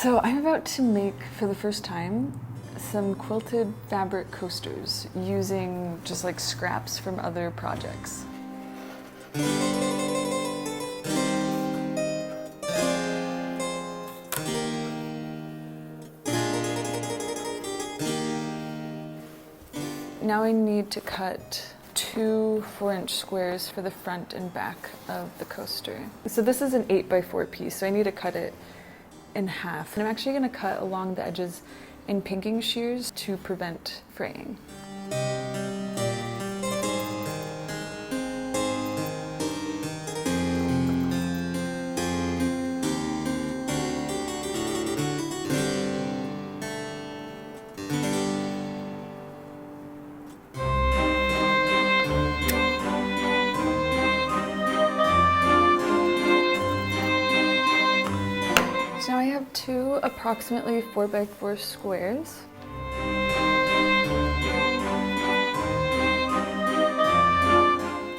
So I'm about to make, for the first time, some quilted fabric coasters using just like scraps from other projects. Now I need to cut 2 4-inch squares for the front and back of the coaster. So this is an 8x4 piece, so I need to cut it in half. And I'm actually going to cut along the edges in pinking shears to prevent fraying. So now I have 2 approximately 4x4 squares.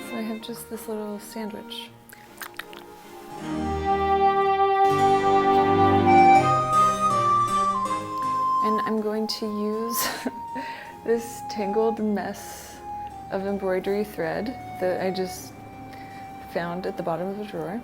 So I have just this little sandwich. And I'm going to use this tangled mess of embroidery thread that I just found at the bottom of a drawer.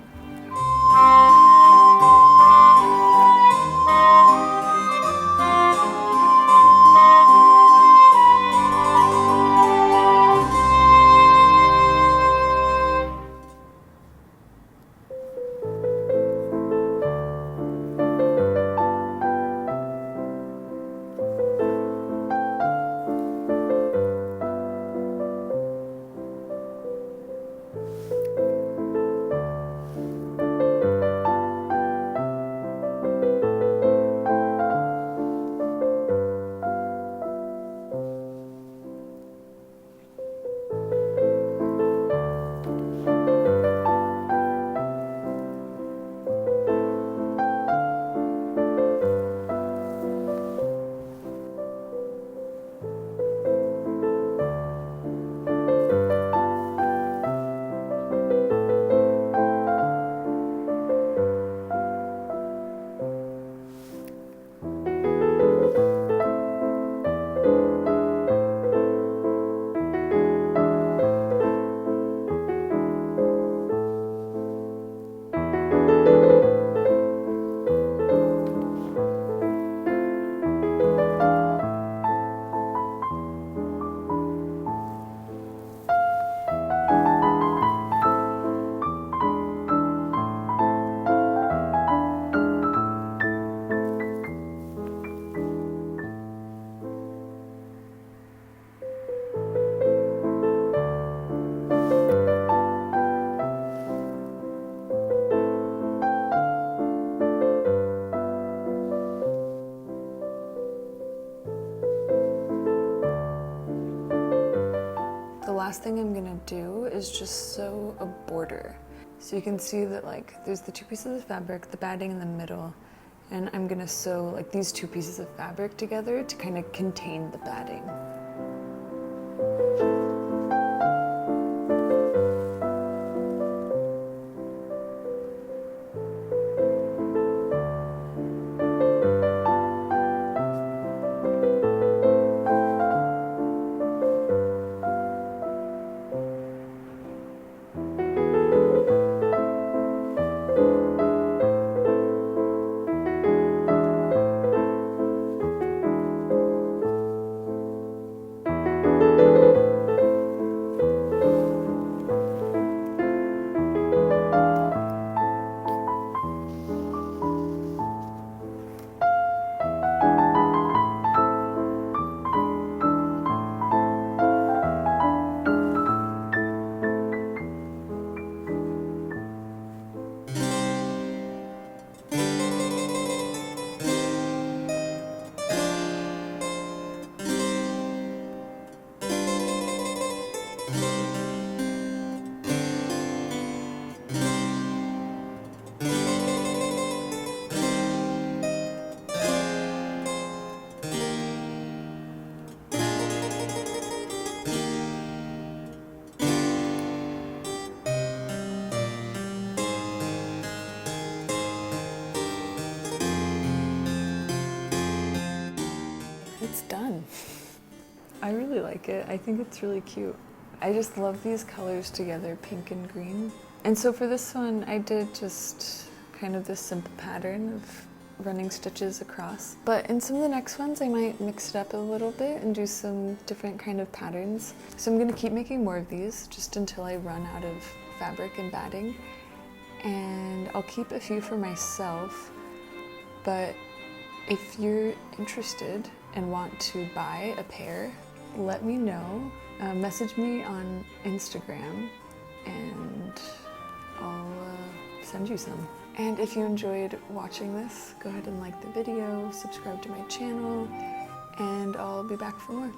The last thing I'm gonna do is just sew a border. So you can see that like there's the 2 pieces of fabric, the batting in the middle, and I'm gonna sew like these 2 pieces of fabric together to kind of contain the batting. done. I really like it. I think it's really cute. I just love these colors together, pink and green. And so for this one, I did just kind of this simple pattern of running stitches across. But in some of the next ones, I might mix it up a little bit and do some different kind of patterns. So I'm gonna keep making more of these just until I run out of fabric and batting. And I'll keep a few for myself, but if you're interested and want to buy a pair, let me know. Message me on Instagram and I'll send you some. And if you enjoyed watching this, go ahead and like the video, subscribe to my channel, and I'll be back for more.